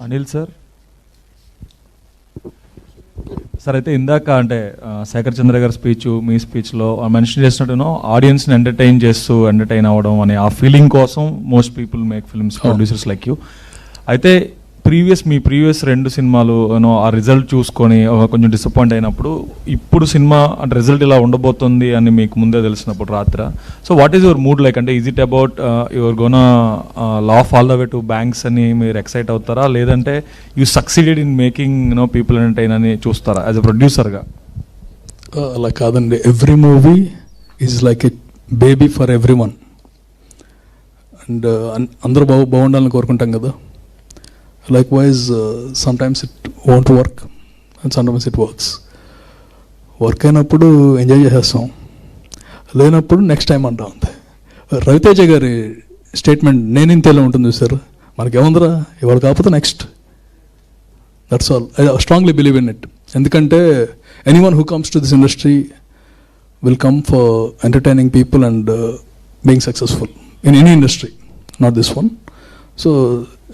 Anil sir. Sir అయితే ఇందాక అంటే శేఖర్ చంద్ర గారి స్పీచ్, మీ స్పీచ్లో మెన్షన్ చేసినట్టునో ఆడియన్స్ని ఎంటర్టైన్ అవ్వడం అనే ఆ ఫీలింగ్ కోసం most people make films, producers like you. అయితే మీ ప్రీవియస్ 2 సినిమాలు ఆ రిజల్ట్ చూసుకొని కొంచెం డిసప్పాయింట్ అయినప్పుడు, ఇప్పుడు సినిమా అంటే రిజల్ట్ ఇలా ఉండబోతుంది అని మీకు ముందే తెలిసినప్పుడు రాత్రి, so what is your mood like? అంటే is it about your gonna laugh all the way to banks అని మీరు ఎక్సైట్ అవుతారా, లేదంటే you succeeded in making people entertain అని చూస్తారా యాజ్ అ ప్రొడ్యూసర్గా? అలా కాదండి, every movie is like a baby for every one. And అందరూ బాగుండాలని కోరుకుంటాం కదా. Likewise, sometimes it won't work and sometimes it works. Work అయినప్పుడు ఎంజాయ్ చేసేస్తాం, లేనప్పుడు నెక్స్ట్ టైం అంటాం అంతే. రవితేజ గారి స్టేట్మెంట్ నేను ఇంతేలా ఉంటుంది సార్, మనకేముందిరా ఇవాళ కాకపోతే next, that's all. I strongly believe in it. ఎందుకంటే anyone who comes to this industry will come for entertaining people and being successful in any industry, not this one. So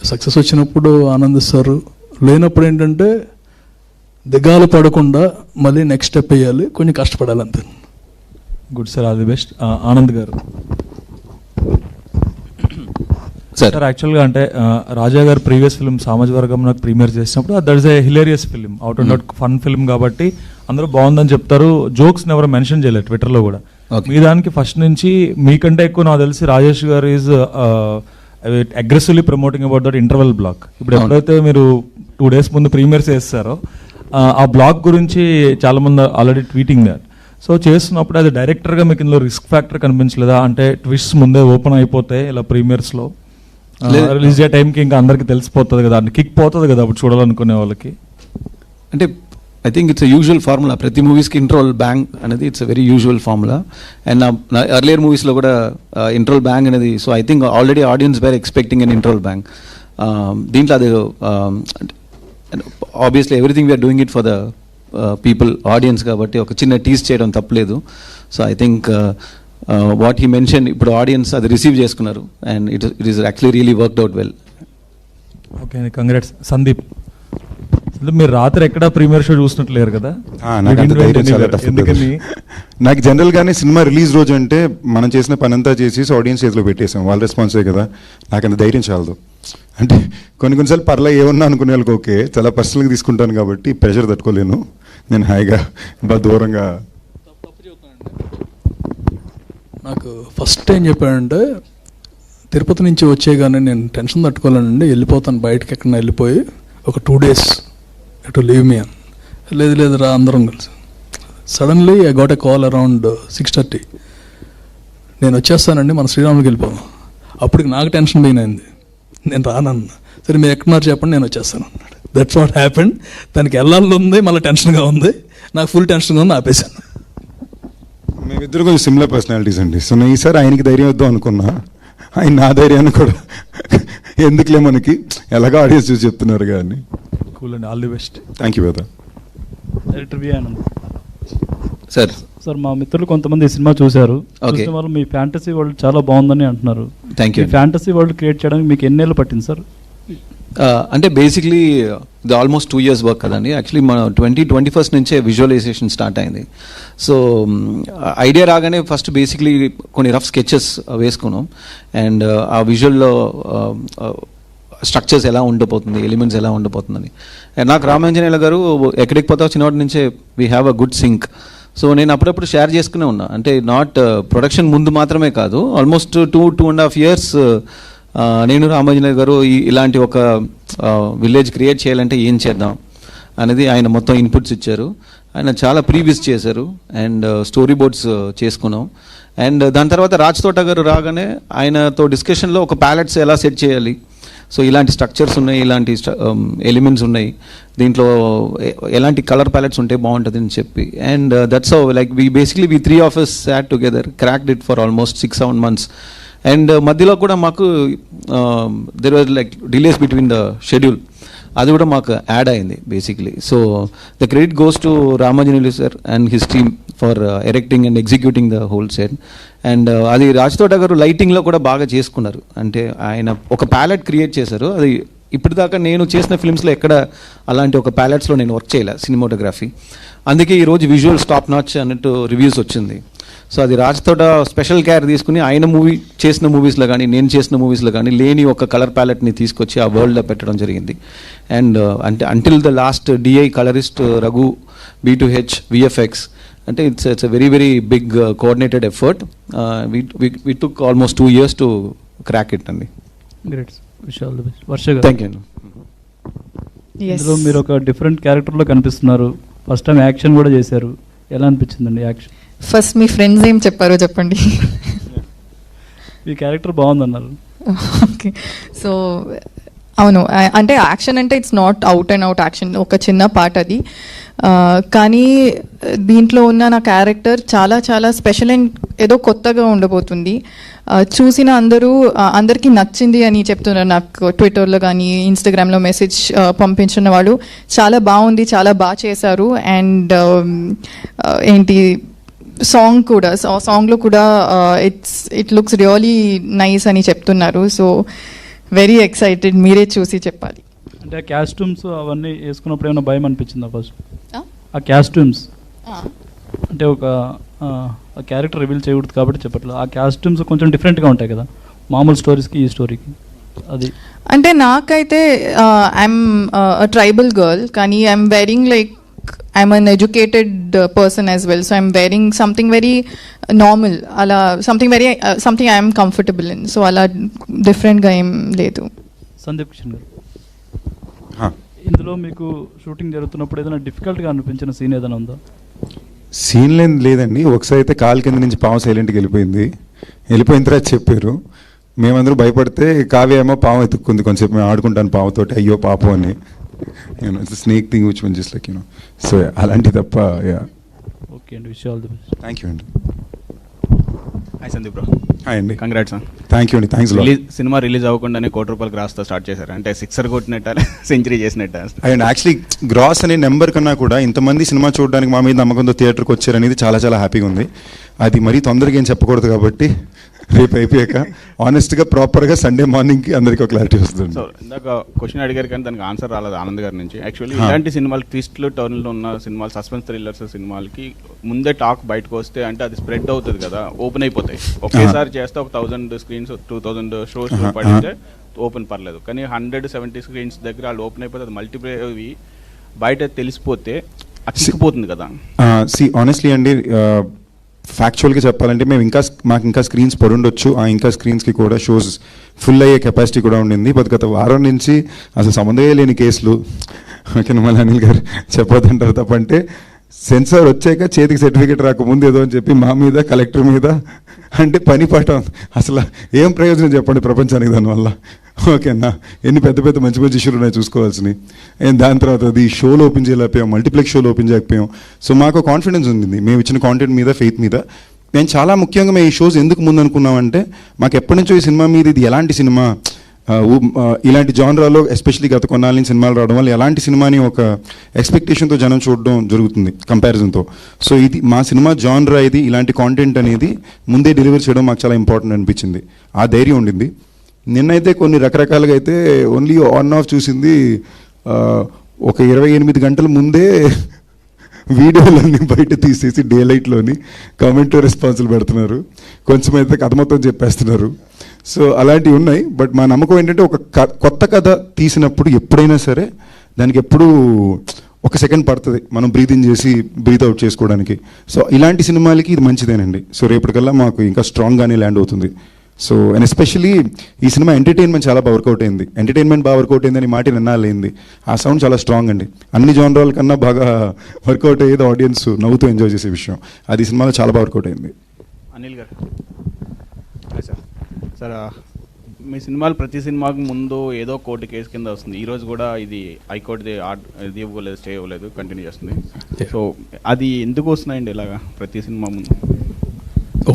success వచ్చినప్పుడు ఆనందిస్తారు, లేనప్పుడు ఏంటంటే దిగాలు పడకుండా మళ్ళీ నెక్స్ట్ స్టెప్ వేయాలి, కొంచెం కష్టపడాలి అంతే. Good sir, all the best. Anand గారు. సార్ యాక్చువల్గా అంటే రాజా గారు ప్రీవియస్ ఫిల్మ్ సామాజిక వర్గం నాకు ప్రీమియర్ చేసినప్పుడు that is a hilarious film, out and out fun film కాబట్టి అందరూ బాగుందని చెప్తారు. జోక్స్ ఎవరు మెన్షన్ చేయలేదు ట్విట్టర్లో కూడా. మీ దానికి ఫస్ట్ నుంచి మీకంటే ఎక్కువ నాకు తెలిసి రాజేష్ గారు is aggressively promoting about that interval block. ఇప్పుడు ఎప్పుడైతే మీరు 2 days ముందు ప్రీమియర్స్ చేస్తారో ఆ బ్లాక్ గురించి చాలా మంది ఆల్రెడీ ట్వీటింగ్ దాట్. సో చేస్తున్నప్పుడు అది డైరెక్టర్గా మీకు ఇందులో రిస్క్ ఫ్యాక్టర్ కనిపించలేదా? అంటే ట్విస్ట్ ముందే ఓపెన్ అయిపోతే ఇలా ప్రీమియర్స్లో రిలీజ్ అయ్యే టైంకి ఇంకా అందరికీ తెలిసిపోతుంది కదా, అంటే కిక్ పోతుంది కదా అప్పుడు చూడాలనుకునే వాళ్ళకి. అంటే I think it's usual formula, ప్రతి మూవీస్కి ఇంటర్వల్ బ్యాంగ్ అనేది it's a very usual formula. And నా ఎర్లియర్ మూవీస్లో కూడా ఇంటర్వల్ బ్యాంగ్ అనేది, so I think already audience were expecting an interval bang. దీంట్లో అది obviously everything we're doing it for the people, audience కాబట్టి ఒక చిన్న టీజ్ చేయడం తప్పలేదు. So I think what he mention, ఇప్పుడు ఆడియన్స్ అది రిసీవ్ చేసుకున్నారు and it is actually really worked out well. Okay, congrats. Sandeep, మీరు రాత్రి ఎక్కడ ప్రీమియర్ షో చూసినట్లేరు కదా? నాకు జనరల్గానే సినిమా రిలీజ్ రోజు అంటే మనం చేసిన పని అంతా చేసి ఆడియన్స్ చేతిలో పెట్టేసాం, వాళ్ళ రెస్పాన్సే కదా. నాకు అంత ధైర్యం చాలదు. అంటే కొన్నిసార్లు పర్లే ఏమన్నా అనుకునే వాళ్ళకి ఓకే, చాలా పర్సనల్గా తీసుకుంటాను కాబట్టి ప్రెషర్ తట్టుకోలేను. నేను హాయిగా బాగా దూరంగా. నాకు ఫస్ట్ ఏం చెప్పాడంటే, తిరుపతి నుంచి వచ్చేగానే నేను టెన్షన్ తట్టుకోలేనండి, వెళ్ళిపోతాను బయటకి, ఎక్కడ వెళ్ళిపోయి ఒక 2 days టు లీవ్ మీ అని. లేదు రా అందరం కలిసి. Suddenly I got a call around 6:30, నేను వచ్చేస్తానండి మన శ్రీరాములకి వెళ్ళిపోదాం. అప్పటికి నాకు టెన్షన్ పోయినది, నేను రానన్నా. సరే మీరు ఎక్కడున్నారు చెప్పండి, నేను వచ్చేస్తాను అన్నాడు. That's what happened. దానికి వెళ్ళాలి ఉంది, మళ్ళీ టెన్షన్గా ఉంది, నాకు ఫుల్ టెన్షన్గా ఉంది, ఆపేశాను. మేమిద్దరు కొంచెం సిమిలర్ పర్సనాలిటీస్ అండి. సో నేను ఈసారి ఆయనకి ధైర్యం వద్దాం అనుకున్నా, ఆయన నా ధైర్యాన్ని కూడా ఎందుకులే మనకి ఎలాగో ఆడియన్స్ చూసి చెప్తున్నారు కానీ. కూల్ అండి, all the best. Thank you brother. Sir మా మిత్రులు కొంతమంది ఈ సినిమా చూశారు, చూసిన వాళ్ళు మీ ఫ్యాంటసీ వరల్డ్ చాలా బాగుందని అంటున్నారు. Thank you. Fantasy world create చేయడానికి మీకు ఎన్నేళ్ళు పట్టింది సార్? అంటే బేసిక్లీ ఇది ఆల్మోస్ట్ 2 years వర్క్ కదండి. యాక్చువల్లీ మన 2021 నుంచే విజువలైజేషన్ స్టార్ట్ అయింది. సో ఐడియా రాగానే ఫస్ట్ బేసిక్లీ కొన్ని రఫ్ స్కెచెస్ వేసుకున్నాం. అండ్ ఆ విజువల్లో స్ట్రక్చర్స్ ఎలా ఉండబోతుంది, ఎలిమెంట్స్ ఎలా ఉండబోతుందని. అండ్ నాకు రామాంజనేయుల గారు ఎక్కడికి పోతావు చిన్నవాటి నుంచే we have a good sync. So నేను అప్పుడప్పుడు షేర్ చేసుకునే ఉన్నా, అంటే నాట్ ప్రొడక్షన్ ముందు మాత్రమే కాదు, ఆల్మోస్ట్ 2.5 years నేను రామాంజనేయుల గారు ఇలాంటి ఒక విలేజ్ క్రియేట్ చేయాలంటే ఏం చేద్దాం అనేది ఆయన మొత్తం ఇన్పుట్స్ ఇచ్చారు. ఆయన చాలా ప్రీవియస్ చేశారు అండ్ స్టోరీ బోర్డ్స్ చేసుకున్నాం. అండ్ దాని తర్వాత రాజ్ తోట గారు రాగానే ఆయనతో డిస్కషన్లో ఒక ప్యాలెట్స్ ఎలా సెట్ చేయాలి, సో ఇలాంటి స్ట్రక్చర్స్ ఉన్నాయి, ఇలాంటి ఎలిమెంట్స్ ఉన్నాయి, దీంట్లో ఎలాంటి కలర్ ప్యాలెట్స్ ఉంటే బాగుంటుంది అని చెప్పి. And that's how like we 3 of us sat together, cracked it for almost 6-7 months. And మధ్యలో కూడా మాకు there was like delays between the schedule, అది కూడా మాకు యాడ్ అయింది basically. So the credit goes to Ramanjaneyulu sir and his team for erecting and executing the whole set. And అది రాజ్ తోట గారు లైటింగ్లో కూడా బాగా చేసుకున్నారు. అంటే ఆయన ఒక ప్యాలెట్ క్రియేట్ చేశారు, అది ఇప్పటిదాకా నేను చేసిన ఫిల్మ్స్లో ఎక్కడ అలాంటి ఒక ప్యాలెట్స్లో నేను వర్క్ చేయలే సినిమాటోగ్రఫీ. అందుకే ఈరోజు విజువల్స్ టాప్ నాచ్ అన్నట్టు రివ్యూస్ వచ్చింది. సో అది రాజ్ తోట స్పెషల్ కేర్ తీసుకుని ఆయన చేసిన మూవీస్లో కానీ నేను చేసిన మూవీస్లో కానీ లేని ఒక కలర్ ప్యాలెట్ని తీసుకొచ్చి ఆ వరల్డ్లో పెట్టడం జరిగింది. అండ్ అంటే until the last DI colourist Raghu, B2H, VFX, అంటే it's very very big coordinated effort. We took almost 2 years to crack it అండి. Great, wish all the best. Varsha garu, thank you. ఇందులో మీరు ఒక డిఫరెంట్ క్యారెక్టర్లో కనిపిస్తున్నారు. ఫస్ట్ టైం యాక్షన్ కూడా చేశారు. ఎలా అనిపించిందండి యాక్షన్? ఫస్ట్ మీ ఫ్రెండ్స్ ఏం చెప్పారో చెప్పండి. ఈ క్యారెక్టర్ బాగుందన్నారు. ఓకే, సో అవును, అంటే యాక్షన్ అంటే it's not out and out action, ఒక చిన్న పార్ట్ అది. కానీ దీంట్లో ఉన్న నా క్యారెక్టర్ చాలా చాలా స్పెషల్ అండ్ ఏదో కొత్తగా ఉండబోతుంది. చూసిన అందరికీ నచ్చింది అని చెప్తున్నారు. నాకు ట్విట్టర్లో కానీ ఇన్స్టాగ్రామ్లో మెసేజ్ పంపించిన వాళ్ళు చాలా బాగుంది, చాలా బాగా చేశారు. అండ్ ఏంటి సాంగ్ కూడా, సాంగ్లో కూడా ఇట్ లుక్స్ రియలీ నైస్ అని చెప్తున్నారు. సో వెరీ ఎక్సైటెడ్, మీరే చూసి చెప్పాలి. అంటే ఆ కాస్ట్యూమ్స్ అవన్నీ వేసుకున్నప్పుడు ఏమైనా భయం అనిపించిందా ఫస్ట్? ఆ కాస్ట్యూమ్స్ అంటే ఒక క్యారెక్టర్ రివీల్ చేయకూడదు కాబట్టి చెప్పట్లేదు. ఆ కాస్ట్యూమ్స్ కొంచెం డిఫరెంట్గా ఉంటాయి కదా మామూలు స్టోరీస్కి ఈ స్టోరీకి. అది అంటే నాకైతే ఐఎమ్ ట్రైబల్ గర్ల్, కానీ I'm వెరింగ్ like I'm an educated person as well, so I'm wearing something very normal, ala something I am comfortable in, so ala different ga em ledu. Sandeep Kishan గారు, ఇందులో మీకు షూటింగ్ జరుగుతున్నప్పుడు ఏదైనా డిఫికల్ట్గా అనిపించిన సీన్ ఏదైనా ఉందా? Scene లేదండి. ఒకసారి అయితే కాలు కింద నుంచి పాము సైలెంట్కి వెళ్ళిపోయిన తర్వాత చెప్పారు. మేమందరూ భయపడితే కావ్య ఏమో పాము ఎత్తుక్కుంది. కొంచెంసేపు మేము ఆడుకుంటాను పాముతోటి, అయ్యో పాపం అని. It's a snake thing which one just like, so అలాంటి తప్ప. ఓకే అండి, wish all the best. Thank you అండి. Hi Sandeep bro. హాయ్ అండి. కంగ్రాట్స్. థ్యాంక్ యూ అండి. థ్యాంక్స్. సినిమా రిలీజ్ అవ్వకుండానే ₹1,00,00,000 గ్రాస్తో స్టార్ట్ చేశారు. అంటే 6 కొట్టినట్ట, సెంచరీ చేసినట్ట. అండ్ యాక్చువల్లీ గ్రాస్ అనే నెంబర్ కన్నా కూడా ఇంతమంది సినిమా చూడడానికి మా మీద నమ్మకంతో థియేటర్కి వచ్చారనేది చాలా చాలా హ్యాపీగా ఉంది. అది మరీ తొందరగా ఏం చెప్పకూడదు కాబట్టి రేపు అయిపోయాక ఆనెస్ట్గా ప్రాపర్గా సండే మార్నింగ్కి అందరికీ క్లారిటీ వస్తుంది. సో ఇందాక క్వశ్చన్ అడిగారు కానీ దానికి ఆన్సర్ రాలేదు ఆనంద్ గారి నుంచి. యాక్చువల్లీ ఇలాంటి సినిమాలు ట్విస్ట్లు టర్న్లు ఉన్న సినిమాలు, సస్పెన్స్ థ్రిల్లర్స్ సినిమాలకి ముందే టాక్ బయటకు వస్తే అంటే అది స్ప్రెడ్ అవుతుంది కదా, ఓపెన్ అయిపోతాయి. ఒకేసారి చేస్తే ఒక 1000 స్క్రీన్స్ 2000 షోస్ పడితే ఓపెన్ పర్లేదు. కానీ 170 స్క్రీన్స్ దగ్గర వాళ్ళు ఓపెన్ అయిపోతే అది మల్టిప్లే అవి బయట తెలిసిపోతే అతికిపోతుంది కదా. ఆనెస్ట్లీ అండి, ఫ్యాక్చువల్గా చెప్పాలంటే మాకు ఇంకా స్క్రీన్స్ పడుండొచ్చు. ఆ ఇంకా స్క్రీన్స్కి కూడా షోస్ ఫుల్ అయ్యే కెపాసిటీ కూడా ఉండింది. బట్ గత వారం నుంచి అసలు సంబంధమే లేని కేసులు. ఓకేనా, మళ్ళీ అనిల్ గారు చెప్పొద్దంటారు తప్ప. అంటే సెన్సార్ వచ్చాక చేతికి సర్టిఫికేట్ రాకముందు ఏదో అని చెప్పి మా మీద, కలెక్టర్ మీద, అంటే పని పాట అసలు ఏం ప్రయోజనం చెప్పండి ప్రపంచానికి దానివల్ల. ఓకేనా, ఎన్ని పెద్ద పెద్ద మంచి మంచి ఇష్యూలు ఉన్నాయి చూసుకోవాల్సినవి. దాని తర్వాత అది షోలు ఓపెన్ చేయలేకపోయాం, మల్టీప్లెక్స్ షోలు ఓపెన్ చేయకపోయాం. సో మాకు కాన్ఫిడెన్స్ ఉంది మేము ఇచ్చిన కాంటెంట్ మీద, ఫెయిత్ మీద. మేము చాలా ముఖ్యంగా మేము ఈ షోస్ ఎందుకు ముందు అనుకున్నామంటే, మాకు ఎప్పటి నుంచో ఈ సినిమా మీద ఇది ఎలాంటి సినిమా, ఇలాంటి జానరాలో ఎస్పెషల్లీ గత కొన్నాళ్ళ నుంచి సినిమాలు రావడం వల్ల ఎలాంటి సినిమాని ఒక ఎక్స్పెక్టేషన్తో జనం చూడడం జరుగుతుంది కంపారిజన్తో. సో ఇది మా సినిమా జానరా, ఇది ఇలాంటి కాంటెంట్ అనేది ముందే డెలివరీ చేయడం మాకు చాలా ఇంపార్టెంట్ అనిపించింది. ఆ ధైర్యం ఉండింది. నిన్నైతే కొన్ని రకరకాలుగా అయితే ఓన్లీ ఆన్ ఆఫ్ చూసింది. ఒక 28 గంటల ముందే వీడియోలన్నీ బయట తీసేసి డే లైట్లోని కామెంట్ రెస్పాన్సులు పెడుతున్నారు. కొంచెం అయితే కథ మొత్తం చెప్పేస్తున్నారు. సో అలాంటివి ఉన్నాయి. బట్ మా నమ్మకం ఏంటంటే, ఒక కొత్త కథ తీసినప్పుడు ఎప్పుడైనా సరే దానికి ఎప్పుడూ ఒక సెకండ్ పడుతుంది మనం బ్రీత్ ఇన్ చేసి బ్రీత్ అవుట్ చేసుకోవడానికి. సో ఇలాంటి సినిమాలకి ఇది మంచిదేనండి. సో రేపటికల్లా మాకు ఇంకా స్ట్రాంగ్గానే ల్యాండ్ అవుతుంది. సో అండ్ ఎస్పెషల్లీ ఈ సినిమా ఎంటర్టైన్మెంట్ చాలా బాగా వర్కౌట్ అయింది. ఎంటర్టైన్మెంట్ బాగా వర్కౌట్ అయిందని మాట నిన్నాళ్ళైంది. ఆ సౌండ్ చాలా స్ట్రాంగ్ అండి. అన్ని జానరాల కన్నా బాగా వర్కౌట్ అయ్యేది ఆడియన్స్ నవ్వుతూ ఎంజాయ్ చేసే విషయం. అది ఈ సినిమాలో చాలా బాగా వర్కౌట్ అయింది. అనిల్ గారు, సార్ మీ సినిమాలు ప్రతి సినిమాకి ముందు ఏదో కోర్టు కేసు కింద వస్తుంది. ఈరోజు కూడా ఇది హైకోర్టుది ఇది ఇవ్వలేదు, స్టే ఇవ్వలేదు, కంటిన్యూ చేస్తుంది. సో అది ఎందుకు వస్తున్నాయండి ఇలాగా ప్రతి సినిమా ముందు?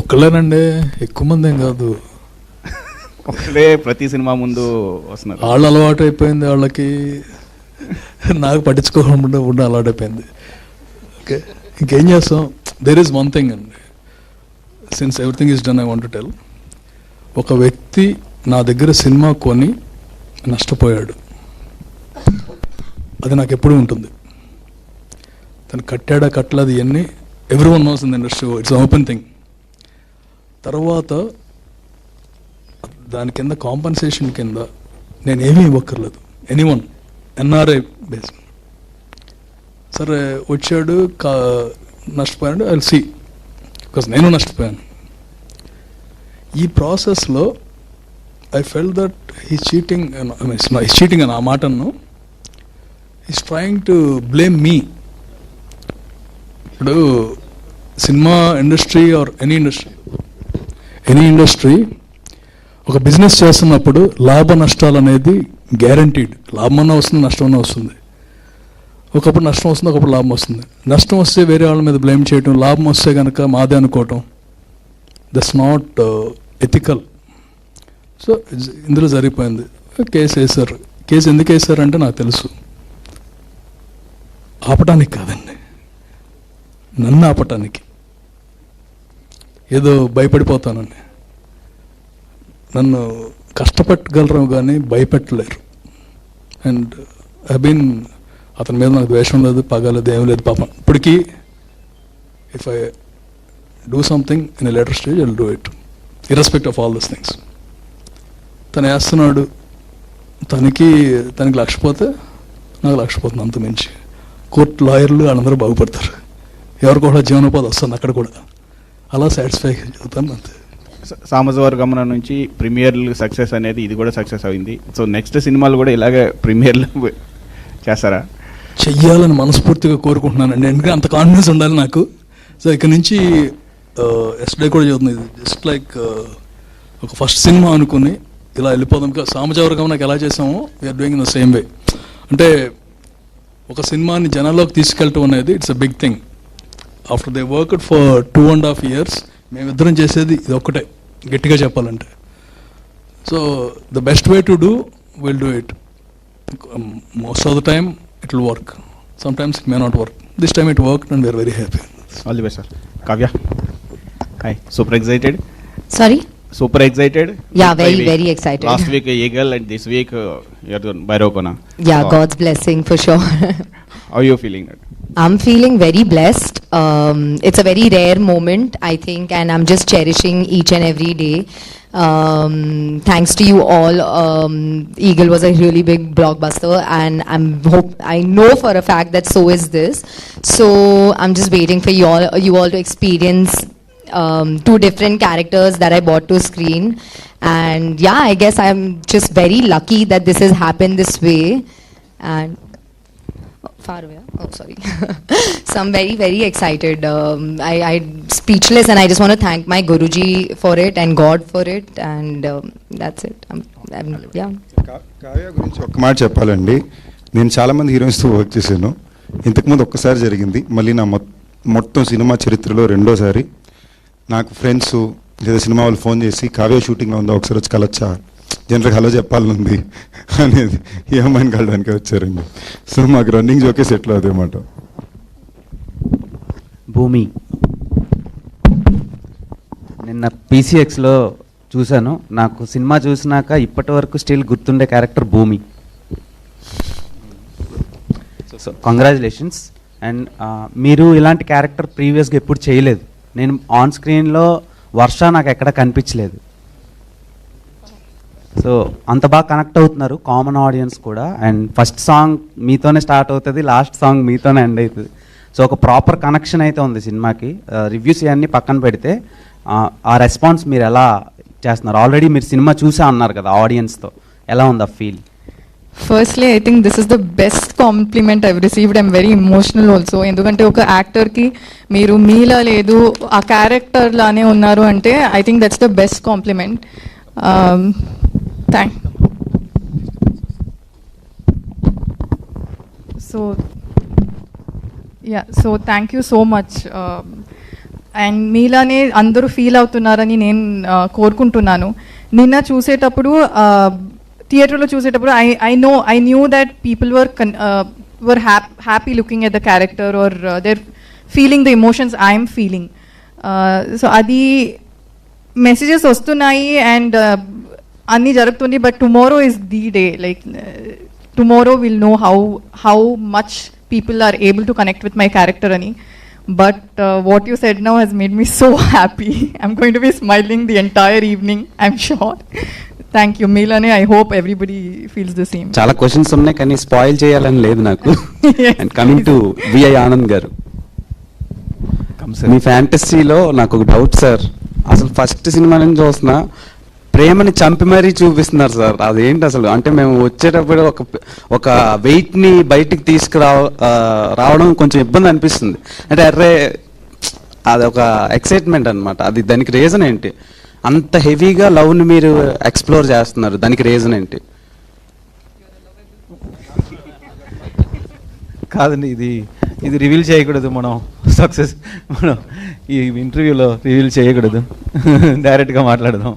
ఒక్కలేనండి, ఎక్కువ మంది ఏం కాదు. ఒకరే ప్రతి సినిమా ముందు వస్తున్నారు. వాళ్ళు అలవాటు అయిపోయింది వాళ్ళకి, నాకు పట్టించుకోకుండా అలవాటు అయిపోయింది. ఓకే, ఇంకేం చేస్తాం. దేర్ ఈజ్ వన్ థింగ్ అండి, since everything is done I want to tell. ఒక వ్యక్తి నా దగ్గర సినిమా కొని నష్టపోయాడు. అది నాకు ఎప్పుడూ ఉంటుంది. తను కట్టాడా కట్టలేదు ఇవన్నీ every one knows in the industry, it's open thing. తర్వాత దాని కింద కాంపన్సేషన్ కింద నేను ఏమీ ఇవ్వక్కర్లేదు, ఎనీవన్ ఎన్ఆర్ఐ బేస్. సరే వచ్చాడు, నష్టపోయాడు, ఐ విల్ సీ, బికాస్ నేను నష్టపోయాను. ఈ ప్రాసెస్లో I fell that he cheating, cheating అని ఆ మాటను, is trying to blame me. ఇప్పుడు cinema industry or any industry ఒక బిజినెస్ చేస్తున్నప్పుడు లాభ నష్టాలు అనేది గ్యారంటీడ్. లాభమన్నా వస్తుంది, నష్టమన్నా వస్తుంది. ఒకప్పుడు నష్టం వస్తుంది, ఒకప్పుడు లాభం వస్తుంది. నష్టం వస్తే వేరే వాళ్ళ మీద బ్లేమ్ చేయటం, లాభం వస్తే కనుక మాదే అనుకోవటం, దట్స్ నాట్ ఎథికల్. సో ఇందులో జరిగిపోయింది. కేసు వేశారు. కేసు ఎందుకు వేశారంటే నాకు తెలుసు, ఆపటానికి కాదండి, నన్ను ఆపటానికి. ఏదో భయపడిపోతానండి. నన్ను కష్టపెట్టగలరు కానీ భయపెట్టలేరు. అండ్ ఐ బీన్, అతని మీద నాకు ద్వేషం లేదు, పగ లేదు, ఏం లేదు పాపం. ఇప్పటికీ if I do something in a later stage I will do it irrespective of all this things. తను వేస్తున్నాడు, తనకి లక్ష పోతే నాకు లక్ష పోతుంది, అంత మించి. కోర్టు లాయర్లు వాళ్ళందరూ బాగుపడతారు, ఎవరికి కూడా జీవనోపాధి వస్తుంది అక్కడ కూడా. అలా సాటిస్ఫై అవుతాను అంతే. సామజవర్గమన నుంచి ప్రీమియర్లు సక్సెస్ అనేది ఇది కూడా సక్సెస్ అయింది. సో నెక్స్ట్ సినిమాలు కూడా ఇలాగే ప్రీమియర్లు చేస్తారా? చెయ్యాలని మనస్ఫూర్తిగా కోరుకుంటున్నానండి, ఎందుకంటే అంత కాన్ఫిడెన్స్ ఉండాలి నాకు. సో ఇక్కడ నుంచి ఎస్డే కూడా చదువుతుంది, జస్ట్ లైక్ ఒక ఫస్ట్ సినిమా అనుకుని ఇలా వెళ్ళిపోదాం. సామజవర్గం నాకు ఎలా చేసామో we're doing in the same way. అంటే ఒక సినిమాని జనాల్లోకి తీసుకెళ్ళటం అనేది it's a big thing. After they worked for 2.5 years మేమిద్దరం చేసేది ఇది ఒక్కటే, గట్టిగా చెప్పాలంటే. So the best way to do will do it. Most of the time it will work, sometimes it may not work. This time it work and we're very happy. All the best sir. Kavya, hi. Super excited? Sorry? Super excited? Yeah, very excited. Last week Eagle and this week you're doing Bairokona. Yeah, so, God's blessing for sure. How are you feeling? I'm feeling very blessed. It's a very rare moment, I think, and I'm just cherishing each and every day. Thanks to you all. Eagle was a really big blockbuster, and I know for a fact that so is this. So I'm just waiting for you all to experience 2 different characters that I brought to screen. And yeah, I guess I'm just very lucky that this has happened this way. And far away. Oh, sorry. So I'm very excited. I'm speechless, and I just want to thank my Guruji for it and God for it, and that's it. Yeah. Kavya గురించి ఒక్క మాట చెప్పాలండి. నేను చాలామంది హీరోయిన్స్తో work చేశాను. ఇంతకుముందు ఒక్కసారి జరిగింది, మళ్ళీ నా మొత్తం సినిమా చరిత్రలో రెండోసారి. నాకు ఫ్రెండ్స్ లేదా సినిమా వాళ్ళు ఫోన్ చేసి కావ్య షూటింగ్లో ఉందా, ఒకసారి వచ్చి కలొచ్చా, జనరల్గా హలో చెప్పాలనుంది అనేది ఈ అమ్మాయిని కలడానికి వచ్చారండి. సో మాకు రన్నింగ్ జోకే సెటిల్ అదేమాట. భూమి నిన్న పీసీఎక్స్లో చూశాను. నాకు సినిమా చూసినాక ఇప్పటి వరకు స్టిల్ గుర్తుండే క్యారెక్టర్ భూమి. So congratulations. అండ్ మీరు ఇలాంటి క్యారెక్టర్ ప్రీవియస్గా ఎప్పుడు చేయలేదు. నేను ఆన్ స్క్రీన్లో వర్ష నాకు ఎక్కడ కనిపించలేదు. సో అంత బాగా కనెక్ట్ అవుతున్నారు కామన్ ఆడియన్స్ కూడా. అండ్ ఫస్ట్ సాంగ్ మీతోనే స్టార్ట్ అవుతుంది, లాస్ట్ సాంగ్ మీతోనే ఎండ్ అవుతుంది. సో ఒక ప్రాపర్ కనెక్షన్ అయితే ఉంది సినిమాకి. రివ్యూస్ ఇవన్నీ పక్కన పెడితే ఆ రెస్పాన్స్ మీరు ఎలా చేస్తున్నారు? ఆల్రెడీ మీరు సినిమా చూసా అన్నారు కదా, ఆడియన్స్తో ఎలా ఉంది ఆ feel? Firstly I think this is the best complement I've received. I'm very emotional also. ఎందుకంటే ఒక యాక్టర్కి మీరు మీలా లేదు, ఆ క్యారెక్టర్ లానే ఉన్నారు అంటే I think that's the best compliment. Thank so thank you so much. And మీలానే అందరూ ఫీల్ అవుతున్నారని నేను కోరుకుంటున్నాను. నిన్న చూసేటప్పుడు థియేటర్లో చూసేటప్పుడు I knew that people were happy looking at the character or they're feeling the emotions I'm feeling. So అది మెసేజెస్ వస్తున్నాయి అండ్ అన్నీ జరుగుతుంది. But tomorrow is the day. Like tomorrow we'll know how much people are able to connect with my character ani. But what you said now has made me so happy. I'm going to be smiling the entire evening, I'm sure. Thank you, Milane. I hope everybody feels the same. చాలా questions ఉన్నాయి కానీ spoil చేయాలని లేదు నాకు. And coming to VI Anand గారు, మీ ఫ్యాంటసీలో నాకు ఒక డౌట్ సార్. అసలు ఫస్ట్ సినిమా నుంచి చూస్తున్నా ప్రేమని చంపి మరీ చూపిస్తున్నారు సార్. అదేంటి అసలు? అంటే మేము వచ్చేటప్పుడు ఒక వెయిట్ని బయటికి రావడం కొంచెం ఇబ్బంది అనిపిస్తుంది. అంటే అరే అది ఒక ఎక్సైట్మెంట్ అనమాట. అది దానికి రీజన్ ఏంటి? అంత హెవీగా లవ్ని మీరు ఎక్స్ప్లోర్ చేస్తున్నారు, దానికి రీజన్ ఏంటి? కాదండి, ఇది రివీల్ చేయకూడదు. మనం ఈ ఇంటర్వ్యూలో రివీల్ చేయకూడదు, డైరెక్ట్గా మాట్లాడదాం.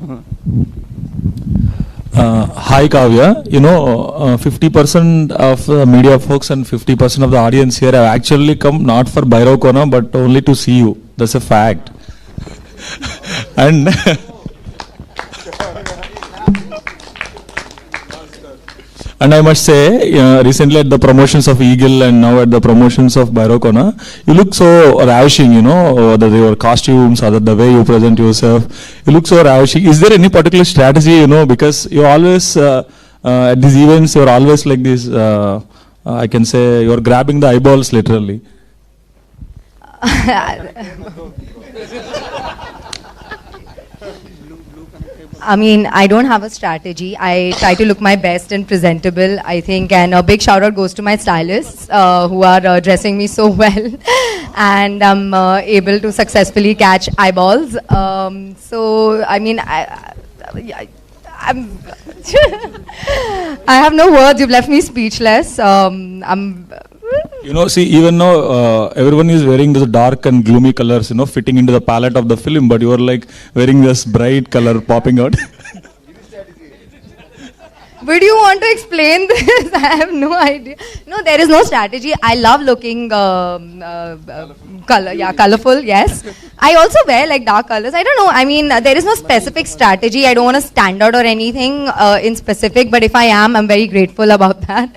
Hi Kavya, 50% of the media folks and 50% of the audience here have actually come not for Bhairav Kona but only to see you. That's a fact. And and I must say, recently at the promotions of Eagle and now at the promotions of Bhairav Kona, you look so ravishing, whether your costumes or the way you present yourself, you look so ravishing. Is there any particular strategy, because you always, at these events, you're always like this, I can say, you're grabbing the eyeballs literally. I mean, I don't have a strategy. I try to look my best and presentable, I think. And a big shout out goes to my stylists who are dressing me so well. And I'm able to successfully catch eyeballs. So, I mean, I'm I have no words. You've left me speechless. See, even now everyone is wearing this dark and gloomy colors, fitting into the palette of the film, but you are like wearing this bright color popping out. Would you want to explain this? I have no idea. No, there is no strategy. I love looking colorful, yes. I also wear like dark colors. I don't know. I mean, there is no specific strategy. I don't want to stand out or anything in specific, but if I am, I'm very grateful about that.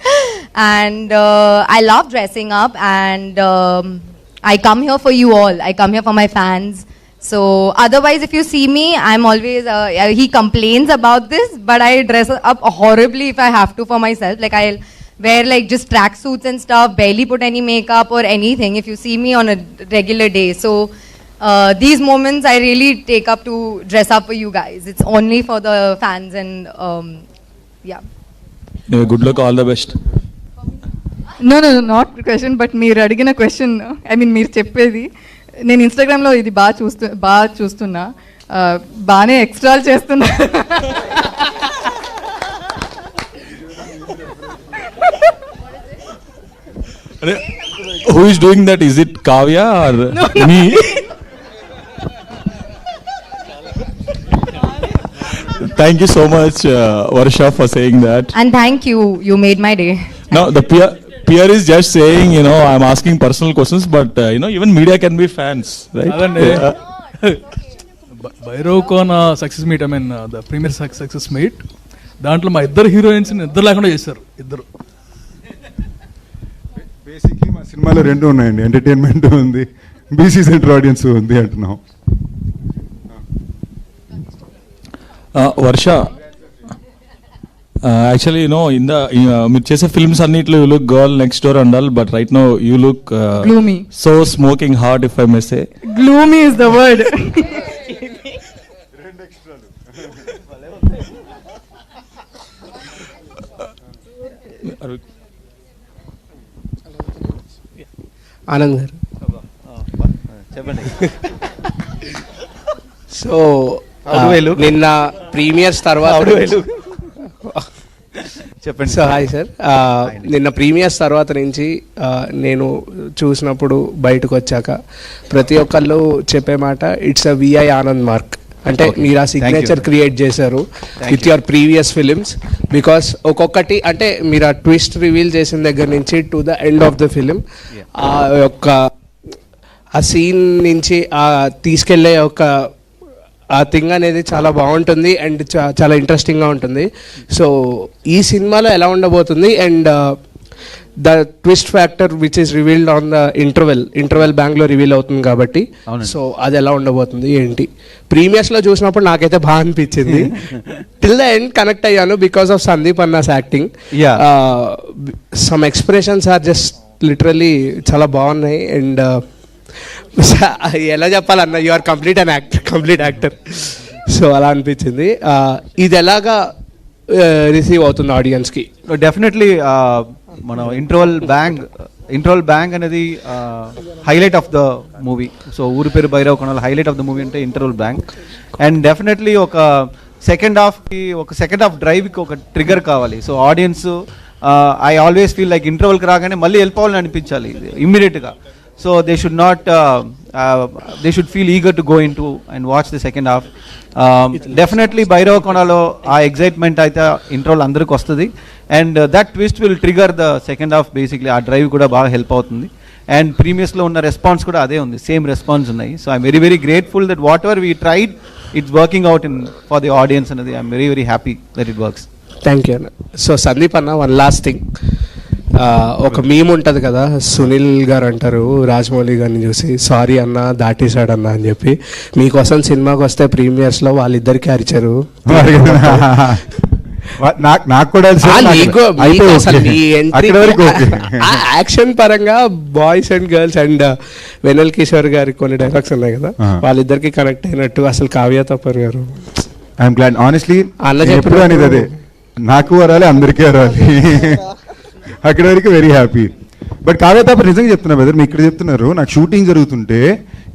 And I love dressing up, and I come here for you all. I come here for my fans. So otherwise, if you see me, I'm always, he complains about this, but I dress up horribly if I have to for myself. Like I'll wear like just track suits and stuff, barely put any makeup or anything if you see me on a regular day. So these moments I really take up to dress up for you guys. It's only for the fans and yeah. Good luck, all the best. No, not question, but మీరు అడిగిన question, I mean మీరు చెప్పేది, నేను ఇన్స్టాగ్రామ్లో ఇది బాగా చూస్తున్నా, బాగానే ఎక్స్ట్రాలు చేస్తున్నా. Who is doing that? Is it Kavya or me? Thank you so much, Varsha, for saying that. And thank you. You made my day. No, the peer is just saying, I'm asking personal questions, but, even media can be fans, right? Bhairav Kona success meet, I mean the premiere success meet, దాంట్లో మా ఇద్దరు heroines ఇద్దరు లేకుండా చేశారు. ఇద్దరు basically మా సినిమాలో రెండు ఉన్నాయండి, ఎంటర్టైన్మెంట్ ఉంది, బీసీ సెంటర్ ఆడియన్స్ ఉంది అంటున్నాం. వర్ష, actually, in the మీరు చేసే ఫిల్మ్స్ అన్నిట్లో you look girl next door and all, but right now you look gloomy, so smoking hot, if I may say. Gloomy is the word. Anand గారు, చెప్పండి. So నిన్న premieres తర్వాత చెప్పండి. సో హాయ్ సార్, నిన్న premieres తర్వాత నుంచి నేను చూసినప్పుడు బయటకు వచ్చాక ప్రతి ఒక్కళ్ళు చెప్పే మాట, it's a VI Anand mark. అంటే మీరు ఆ సిగ్నేచర్ క్రియేట్ చేశారు with your previous films. Because ఒక్కొక్కటి అంటే మీరు ఆ ట్విస్ట్ రివీల్ చేసిన దగ్గర నుంచి to the end of the film, ఆ యొక్క ఆ సీన్ నుంచి ఆ తీసుకెళ్లే ఒక ఆ థింగ్ అనేది చాలా బాగుంటుంది అండ్ చాలా ఇంట్రెస్టింగ్గా ఉంటుంది. సో ఈ సినిమాలో ఎలా ఉండబోతుంది and the twist factor which is revealed on the interval బ్యాంక్లో రివీల్ అవుతుంది కాబట్టి సో అది ఎలా ఉండబోతుంది ఏంటి. ప్రీమియర్స్లో చూసినప్పుడు నాకైతే బాగా అనిపించింది. టిల్ ద ఎండ్ కనెక్ట్ అయ్యాను బికాస్ ఆఫ్ సందీప్ అన్నాస్ acting. Some expressions are just literally చాలా బాగున్నాయి అండ్ ఎలా చెప్పాలన్న you are complete actor. So అలా అనిపించింది. ఇది ఎలాగా రిసీవ్ అవుతుంది ఆడియన్స్కి? డెఫినెట్లీ మనం ఇంటర్వల్ బ్యాంగ్ అనేది highlight of the movie. So ఊరి పేరు భైరవ కొనాలి, హైలైట్ ఆఫ్ ద మూవీ అంటే ఇంటర్వల్ బ్యాంగ్. అండ్ డెఫినెట్లీ ఒక సెకండ్ హాఫ్ డ్రైవ్కి ఒక ట్రిగర్ కావాలి. So audience I always feel like ఇంటర్వల్కి రాగానే మళ్ళీ వెళ్ళిపోవాలని అనిపించాలి ఇమ్మీడియట్గా. So they should feel eager to go in to and watch the second half. Definitely Bhairava కొనాలో ఆ ఎగ్జైట్మెంట్ అయితే ఇంటర్వల్ అందరికి వస్తుంది. And that twist will trigger the second half. Basically ఆ డ్రైవ్ కూడా బాగా హెల్ప్ అవుతుంది. అండ్ ప్రీమియస్లో ఉన్న రెస్పాన్స్ కూడా అదే ఉంది, సేమ్ రెస్పాన్స్ ఉన్నాయి. So I'm very grateful that whatever we tried it's working out for the audience అనేది. I'm very happy that it works. Thank you అన్న. సో సందీప్ అన్న, వన్ లాస్ట్ థింగ్. ఒక meme ఉంటుంది కదా, సునీల్ గారు అంటారు రాజమౌళి గారిని చూసి, సారీ అన్న దాటేశాడు అన్న అని చెప్పి. మీకోసం సినిమాకి వస్తే ప్రీమియర్స్లో వాళ్ళిద్దరికి అరిచారు. నాకు కూడా యాక్షన్ పరంగా boys and girls and Vennela Kishore గారి కొన్ని డైలాగ్స్ ఉన్నాయి కదా, వాళ్ళిద్దరికి కనెక్ట్ అయినట్టు. అసలు కావ్య తప్పర్ గారు, ఐఎమ్ గ్లాడ్ ఆనెస్ట్లీ అన్న చెప్పారు అనేది అదే, నాకు వరాలి అందరికీ వరాలి. అక్కడ వరకు వెరీ హ్యాపీ. బట్ కావ్య తప్ప నిజంగా చెప్తున్నా బ్రదర్, మీరు ఇక్కడ చెప్తున్నారు. నాకు షూటింగ్ జరుగుతుంటే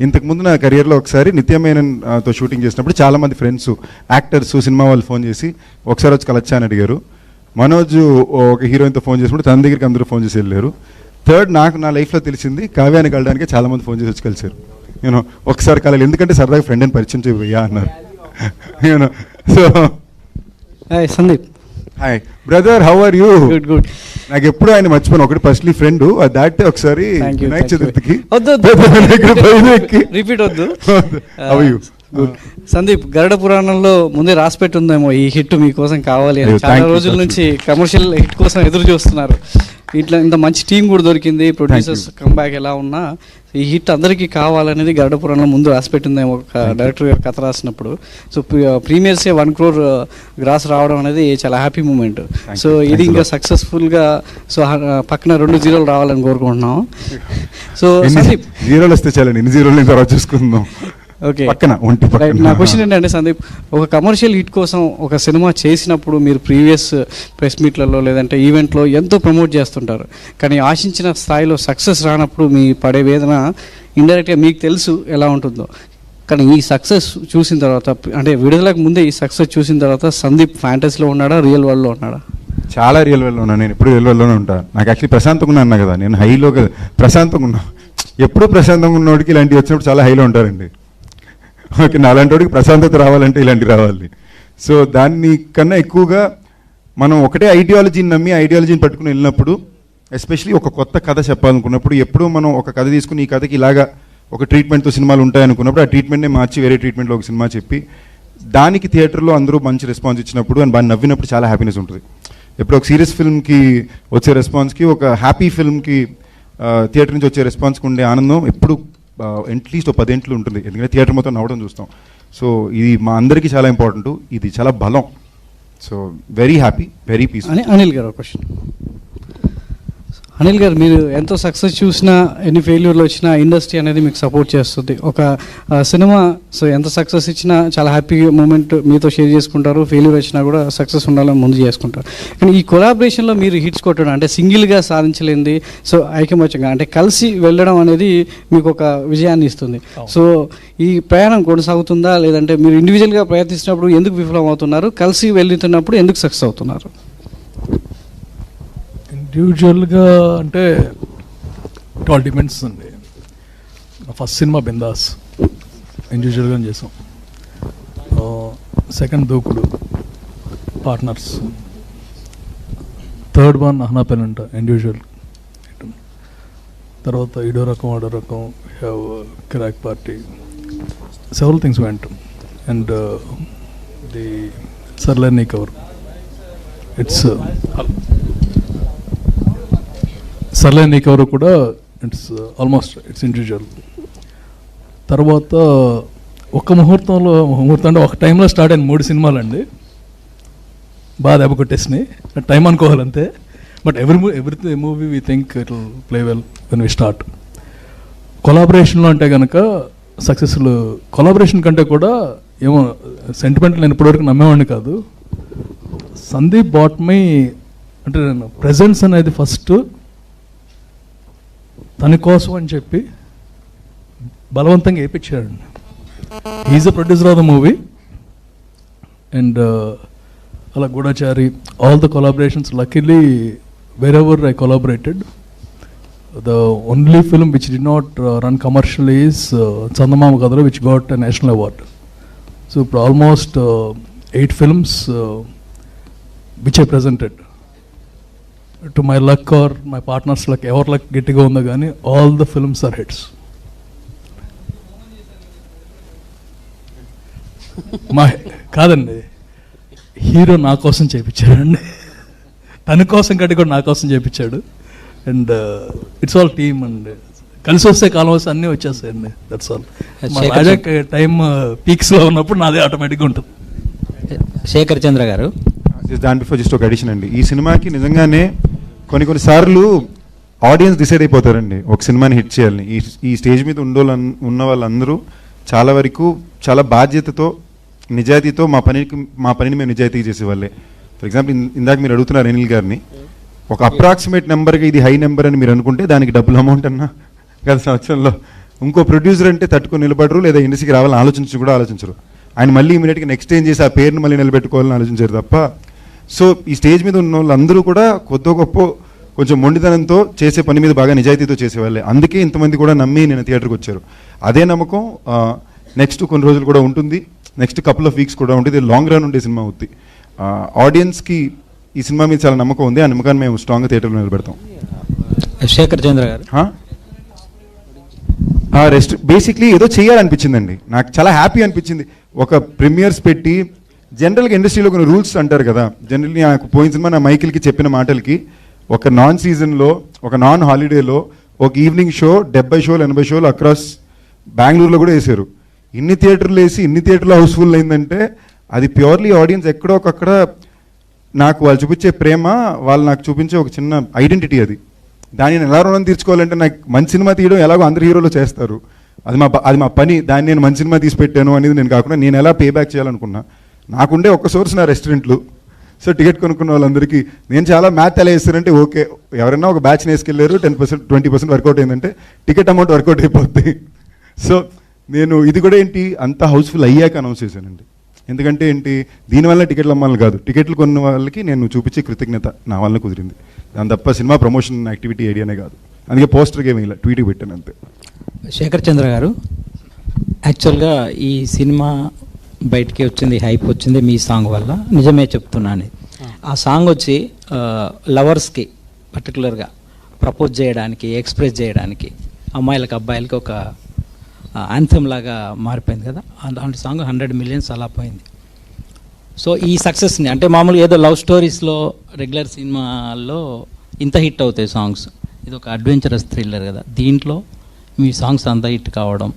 ఇంతకుముందు నా కెరియర్లో ఒకసారి నిత్యమేనన్తో షూటింగ్ చేసినప్పుడు చాలా మంది ఫ్రెండ్స్, యాక్టర్స్, సినిమా వాళ్ళు ఫోన్ చేసి ఒకసారి వచ్చి కలచ్చా అని అడిగారు. మనోజ్ ఒక హీరోయిన్తో ఫోన్ చేసినప్పుడు తన దగ్గరికి అందరూ ఫోన్ చేసి వెళ్ళారు. థర్డ్, నాకు నా లైఫ్లో తెలిసింది కావ్యాన్ని కలడానికి చాలా మంది ఫోన్ చేసి వచ్చి కలిసారు. యూనో ఒకసారి కలవాలి, ఎందుకంటే సరదాగా ఫ్రెండ్ అని పరిచయం చేయబోయా అన్నారు. You know so Sandeep, hi brother, how are you? Good. నాకు ఎప్పుడు ఆయన మర్చిపోను. ఒకటి ఫస్ట్లీ ఫ్రెండ్ దాటే ఒకసారి వినాయక చతుర్థికి రిపీట్ వద్దు. సందీప్, గరుడ పురాణంలో ముందే రాసి పెట్టుందేమో ఈ హిట్ మీకోసం కావాలి అని. చాలా రోజుల నుంచి కమర్షియల్ హిట్ కోసం ఎదురు చూస్తున్నారు. ఇట్లా ఇంత మంచి టీం కూడా దొరికింది, ప్రొడ్యూసర్స్ కంబ్యాక్ ఎలా ఉన్నా ఈ హిట్ అందరికీ కావాలనేది గరుడ పురాణంలో ముందు రాసి పెట్టిందేమో ఒక డైరెక్టర్ గారు కథ రాసినప్పుడు. సో ప్రీమియర్సే 1 crore గ్రాస్ రావడం అనేది చాలా హ్యాపీ మూమెంట్. సో ఇది ఇంకా సక్సెస్ఫుల్గా, సో పక్కన 2 zeros రావాలని కోరుకుంటున్నాం. సో సందీప్, జీరోలు వస్తే చాలండి, ఎన్ని జీరోలు తర్వాత చూసుకుందాం. ఓకే, పక్కన నా క్వశ్చన్ ఏంటంటే సందీప్, ఒక కమర్షియల్ హిట్ కోసం ఒక సినిమా చేసినప్పుడు మీరు ప్రీవియస్ ప్రెస్ మీట్లలో లేదంటే ఈవెంట్లో ఎంతో ప్రమోట్ చేస్తుంటారు. కానీ ఆశించిన స్థాయిలో సక్సెస్ రానప్పుడు మీ పడే వేదన ఇండైరెక్ట్గా మీకు తెలుసు ఎలా ఉంటుందో. కానీ ఈ సక్సెస్ చూసిన తర్వాత, అంటే విడుదలకు ముందే ఈ సక్సెస్ చూసిన తర్వాత సందీప్ ఫ్యాంటసీలో ఉన్నాడా, రియల్ వరల్డ్లో ఉన్నాడా? చాలా రియల్ వరల్డ్లో ఉన్నాను. నేను ఎప్పుడు రియల్ వరల్డ్లోనే ఉంటాను. నాకు యాక్చువల్లీ ప్రశాంతంగా ఉన్నా అన్నా కదా, నేను హైలో కదా ప్రశాంతంగా ఉన్నా. ఎప్పుడు ప్రశాంతంగా ఉన్నోడికి ఇలాంటివి వచ్చినప్పుడు చాలా హైలో ఉంటారండి. ఓకే, నా అలాంటి వాడికి ప్రశాంతత రావాలంటే ఇలాంటివి రావాలి. సో దాన్ని కన్నా ఎక్కువగా మనం ఒకటే ఐడియాలజీని నమ్మి ఐడియాలజీని పట్టుకుని వెళ్ళినప్పుడు, ఎస్పెషలీ ఒక కొత్త కథ చెప్పాలనుకున్నప్పుడు, ఎప్పుడు మనం ఒక కథ తీసుకుని ఈ కథకి ఇలాగా ఒక ట్రీట్మెంట్తో సినిమాలు ఉంటాయనుకున్నప్పుడు ఆ ట్రీట్మెంట్నే మార్చి వేరే ట్రీట్మెంట్లో ఒక సినిమా చెప్పి దానికి థియేటర్లో అందరూ మంచి రెస్పాన్స్ ఇచ్చినప్పుడు అండ్ బాగా నవ్వినప్పుడు చాలా హ్యాపీనెస్ ఉంటుంది. ఎప్పుడు ఒక సీరియస్ ఫిల్మ్కి వచ్చే రెస్పాన్స్కి, ఒక హ్యాపీ ఫిల్మ్కి థియేటర్ నుంచి వచ్చే రెస్పాన్స్కి ఉండే ఆనందం ఎప్పుడు అట్లీస్ట్ 10 ఏళ్ళు ఉంటుంది. ఎందుకంటే థియేటర్ మొత్తం నవ్వడం చూస్తాం. సో ఇది మా అందరికీ చాలా ఇంపార్టెంట్, ఇది చాలా బలం. So very happy, very peace. Anil గారు క్వశ్చన్. అనిల్ గారు, మీరు ఎంతో సక్సెస్ చూసినా, ఎన్ని ఫెయిల్యూర్లు వచ్చినా ఇండస్ట్రీ అనేది మీకు సపోర్ట్ చేస్తుంది. ఒక సినిమా సో ఎంత సక్సెస్ ఇచ్చినా చాలా హ్యాపీ మూమెంట్ మీతో షేర్ చేసుకుంటారు, ఫెయిల్యూర్ వచ్చినా కూడా సక్సెస్ ఉండాలని ముందు చేసుకుంటారు. కానీ ఈ కొలాబరేషన్లో మీరు హిట్స్ కొట్టడం అంటే సింగిల్గా సాధించలేంది, సో ఐకమత్యంగా అంటే కలిసి వెళ్ళడం అనేది మీకు ఒక విజయాన్ని ఇస్తుంది. సో ఈ ప్రయాణం కొనసాగుతుందా, లేదంటే మీరు ఇండివిజువల్గా ప్రయత్నిస్తున్నప్పుడు ఎందుకు విఫలం అవుతున్నారు, కలిసి వెళ్తున్నప్పుడు ఎందుకు సక్సెస్ అవుతున్నారు? ఇండివిజువల్గా అంటే ఇట్ ఆల్ డిపెండ్స్ అండి. ఫస్ట్ సినిమా బిందాస్ ఇండివిజువల్గా చేసాం. Second Dookudu partners. Third one అహ్నాపెనంట ఇండివిజువల్. తర్వాత ఇడో రకం ఆడో రకం have Kirrak Party, several things went. And the సర్లే నీ కవర్, ఇట్స్ సర్లే నీ కవర్ కూడా ఇట్స్ ఆల్మోస్ట్ ఇట్స్ ఇండివిజువల్. తర్వాత ఒక ముహూర్తం అంటే ఒక టైంలో స్టార్ట్ అయిన 3 సినిమాలు అండి, బాగా దెబ్బ కొట్టేసినాయి. టైం అనుకోవాలంతే. But every movie we think it will play well when we start. కొలాబరేషన్లో అంటే కనుక సక్సెస్ఫుల్, కొలాబరేషన్ కంటే కూడా ఏమో సెంటిమెంట్ నేను ఇప్పటివరకు నమ్మేవాడిని కాదు. సందీప్ బాట్ మై అంటే ప్రెజెన్స్ అనేది ఫస్ట్ తన కోసం అని చెప్పి బలవంతంగా వేయించాడండి. He is the producer of the movie. And అలా Goodachari, all the collaborations, luckily wherever I collaborated, the only film which did not run commercially is Chandamama Kadara, which got a national award. So almost 8 films which I presented. To my luck or my partner's luck, ever luck gettiga unda gaani, all the films are hits. మా కాదండి, hero నా కోసం చేయించాడండి, తన కోసం కంటే కూడా నా కోసం చేయించాడు. And it's all team and కలిసి వస్తే కాలం వస్తే అన్నీ వచ్చేస్తాయండి. That's all. రాజా టైం పీక్స్లో ఉన్నప్పుడు నాదే ఆటోమేటిక్గా ఉంటుంది. శేఖర్ చంద్ర గారు, దాని బిఫోర్ జస్ట్ ఒక అడిషన్ అండి. ఈ సినిమాకి నిజంగానే కొన్ని సార్లు ఆడియన్స్ డిసైడ్ అయిపోతారండి ఒక సినిమాని హిట్ చేయాలని. ఈ స్టేజ్ మీద ఉన్న వాళ్ళందరూ చాలా వరకు చాలా బాధ్యతతో నిజాయితీతో మా పనిని మేము నిజాయితీ చేసేవాళ్ళే. ఫర్ ఎగ్జాంపుల్ ఇందాక మీరు అడుగుతున్నారు అనిల్ గారిని, ఒక అప్రాక్సిమేట్ నెంబర్గా ఇది హై నెంబర్ అని మీరు అనుకుంటే దానికి డబ్బులు అమౌంట్ అన్నా గత సంవత్సరంలో ఇంకో ప్రొడ్యూసర్ అంటే తట్టుకొని నిలబడరు, లేదా ఇండస్ట్రీకి రావాలని ఆలోచించరు. ఆయన మళ్ళీ ఇమీడియట్గా నెక్స్ట్ ఏం చేసి ఆ పేరుని మళ్ళీ నిలబెట్టుకోవాలని ఆలోచించారు తప్ప. సో ఈ స్టేజ్ మీద ఉన్న వాళ్ళందరూ కూడా కొద్ది గొప్ప కొంచెం మొండితనంతో చేసే పని మీద బాగా నిజాయితీతో చేసేవాళ్ళే. అందుకే ఇంతమంది కూడా నమ్మి నేను థియేటర్కి వచ్చారు. అదే నమ్మకం నెక్స్ట్ కొన్ని రోజులు కూడా ఉంటుంది, నెక్స్ట్ కపుల్ ఆఫ్ వీక్స్ కూడా ఉంటుంది. లాంగ్ రన్ ఉండే సినిమా అవుతుంది. ఆడియన్స్కి ఈ సినిమా మీద చాలా నమ్మకం ఉంది. ఆ నమ్మకాన్ని మేము స్ట్రాంగ్గా థియేటర్లో నిలబెడతాం. శేఖర్ చంద్ర గారు, రెస్ట్ బేసిక్లీ ఏదో చేయాలనిపించిందండి, నాకు చాలా హ్యాపీ అనిపించింది. ఒక ప్రీమియర్స్ పెట్టి జనరల్గా ఇండస్ట్రీలో కొన్ని రూల్స్ అంటారు కదా, జనరల్లీ నాకు పోయిన సినిమా నా మైకిల్కి చెప్పిన మాటలకి ఒక నాన్ సీజన్లో, ఒక నాన్ హాలిడేలో ఒక ఈవినింగ్ షో 70 షోలు 80 షోలు అక్రాస్ బెంగళూరులో కూడా వేశారు. ఇన్ని థియేటర్లు వేసి ఇన్ని థియేటర్లో హౌస్ఫుల్ అయిందంటే అది ప్యూర్లీ ఆడియన్స్ ఎక్కడో ఒకక్కడ నాకు వాళ్ళు చూపించే ప్రేమ, వాళ్ళు నాకు చూపించే ఒక చిన్న ఐడెంటిటీ. అది దాన్ని నేను ఎలా రుణం తీర్చుకోవాలంటే, నాకు మంచి సినిమా తీయడం ఎలాగో అందరు హీరోలు చేస్తారు, అది మా పని. దాన్ని నేను మంచి సినిమా తీసి పెట్టాను అనేది నేను కాకుండా నేను ఎలా పే బ్యాక్ చేయాలనుకున్నా. నాకుండే ఒక్క సోర్స్ నా రెస్టారెంట్లు. సో టికెట్ కొనుక్కున్న వాళ్ళందరికీ నేను చాలా మ్యాథ్ ఎలా వేస్తానంటే, ఓకే ఎవరైనా ఒక బ్యాచ్ని వేసుకెళ్ళారు, 10% 20% వర్కౌట్ అయిందంటే టికెట్ అమౌంట్ వర్కౌట్ అయిపోద్ది. సో నేను ఇది కూడా ఏంటి అంత హౌస్ఫుల్ అయ్యాక అనౌన్స్ చేశానండి. ఎందుకంటే ఏంటి, దీనివల్ల టికెట్లు అమ్మాలని కాదు, టికెట్లు కొన్న వాళ్ళకి నేను చూపించే కృతజ్ఞత నా వల్ల కుదిరింది. దాని తప్ప సినిమా ప్రమోషన్ యాక్టివిటీ ఐడియానే కాదు. అందుకే పోస్టర్కి ఏమి ఇలా ట్వీట్కి పెట్టాను అంతే. శేఖర్ చంద్ర గారు, యాక్చువల్గా ఈ సినిమా బయటికి వచ్చింది, హైప్ వచ్చింది మీ సాంగ్ వల్ల. నిజమే చెప్తున్నాను. ఆ సాంగ్ వచ్చి లవర్స్కి పర్టికులర్గా ప్రపోజ్ చేయడానికి, ఎక్స్ప్రెస్ చేయడానికి, అమ్మాయిలకి అబ్బాయిలకి ఒక యాంథమ్ లాగా మారిపోయింది కదా. అలాంటి సాంగ్ 100 మిలియన్స్ అలా పోయింది. సో ఈ సక్సెస్ని అంటే మామూలుగా ఏదో లవ్ స్టోరీస్లో రెగ్యులర్ సినిమాల్లో ఇంత హిట్ అవుతాయి సాంగ్స్, ఇది ఒక అడ్వెంచరస్ థ్రిల్లర్ కదా. దీంట్లో మీ సాంగ్స్ అంత హిట్ కావడం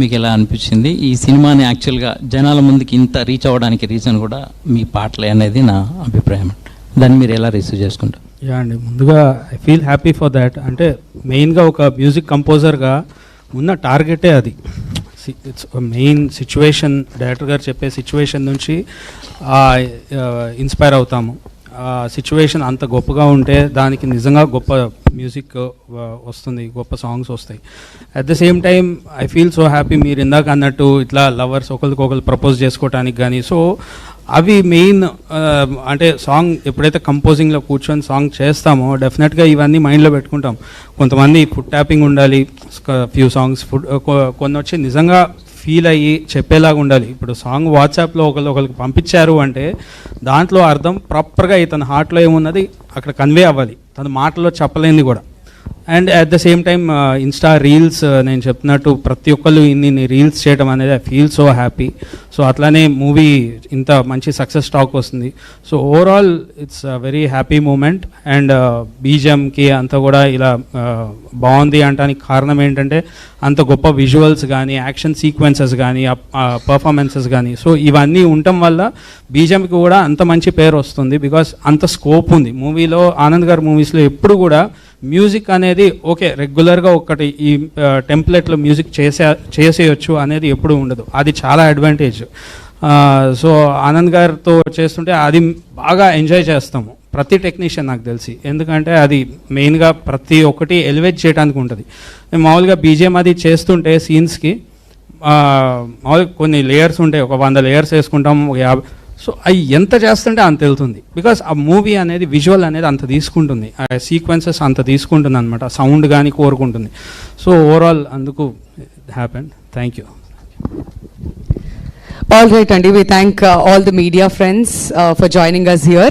మీకు ఎలా అనిపించింది? ఈ సినిమాని యాక్చువల్గా జనాల ముందుకి ఇంత రీచ్ అవ్వడానికి రీజన్ కూడా మీ పాటలే అనేది నా అభిప్రాయం. దాన్ని మీరు ఎలా రిసీవ్ చేసుకుంటారు? యా అండి, ముందుగా I feel happy for that. అంటే మెయిన్గా ఒక మ్యూజిక్ కంపోజర్గా ఉన్న టార్గెటే అది. ఇట్స్ మెయిన్ సిచ్యువేషన్, డైరెక్టర్ గారు చెప్పే సిచ్యువేషన్ నుంచి ఇన్స్పైర్ అవుతాము. ఆ సిచ్యువేషన్ అంత గొప్పగా ఉంటే దానికి నిజంగా గొప్ప మ్యూజిక్ వస్తుంది, గొప్ప సాంగ్స్ వస్తాయి. At the same time I feel so happy, మీరు ఇందాక అన్నట్టు ఇట్లా లవర్స్ ఒకరికొకరు ప్రపోజ్ చేసుకోవడానికి కానీ, సో అవి మెయిన్. అంటే సాంగ్ ఎప్పుడైతే కంపోజింగ్లో కూర్చొని సాంగ్ చేస్తామో డెఫినెట్గా ఇవన్నీ మైండ్లో పెట్టుకుంటాం. కొంతమంది ఫుడ్ ట్యాపింగ్ ఉండాలి, ఫ్యూ సాంగ్స్ కొన్ని వచ్చి నిజంగా ఫీల్ అయ్యి చెప్పేలాగా ఉండాలి. ఇప్పుడు సాంగ్ వాట్సాప్లో ఒకరికి పంపించారు అంటే దాంట్లో అర్థం ప్రాపర్గా తన హార్ట్లో ఏమున్నది అక్కడ కన్వే అవ్వాలి, తన మాటలో చెప్పలేనిది కూడా. And at the same time Insta reels నేను చెప్పినట్టు ప్రతి ఒక్కళ్ళు ఇన్ని రీల్స్ చేయడం అనేది I feel so happy. So అట్లానే మూవీ ఇంత మంచి సక్సెస్ టాక్ వస్తుంది. So overall it's very happy moment. And బీజిఎంకి అంతా కూడా ఇలా బాగుంది అంటానికి కారణం ఏంటంటే అంత గొప్ప విజువల్స్ కానీ, యాక్షన్ సీక్వెన్సెస్ కానీ, పర్ఫార్మెన్సెస్ కానీ, సో ఇవన్నీ ఉండటం వల్ల బీజిఎంకి కూడా అంత మంచి పేరు వస్తుంది. బికాస్ అంత స్కోప్ ఉంది మూవీలో. ఆనంద్ గారి మూవీస్లో ఎప్పుడు కూడా మ్యూజిక్ అనేది ఓకే రెగ్యులర్గా ఒకటి ఈ టెంప్లెట్లో మ్యూజిక్ చేసేయచ్చు అనేది ఎప్పుడు ఉండదు. అది చాలా అడ్వాంటేజ్. సో ఆనంద్ గారితో చేస్తుంటే అది బాగా ఎంజాయ్ చేస్తాము ప్రతి టెక్నీషియన్ నాకు తెలిసి. ఎందుకంటే అది మెయిన్గా ప్రతి ఒక్కటి ఎలివేట్ చేయడానికి ఉంటుంది. మామూలుగా బీజిఎం అది చేస్తుంటే సీన్స్కి మామూలుగా కొన్ని లేయర్స్ ఉంటాయి, ఒక 100 లేయర్స్ వేసుకుంటాం, ఒక 50. సో అవి ఎంత చేస్తుంటే అంత వెళ్తుంది. బికాస్ ఆ మూవీ అనేది విజువల్ అనేది అంత తీసుకుంటుంది, ఆ సీక్వెన్సెస్ అంత తీసుకుంటుంది అనమాట, సౌండ్ కానీ కోరుకుంటుంది. సో ఓవరాల్ అందుకు happen. Thank you. All right, Andy, we thank all the media friends for joining us here.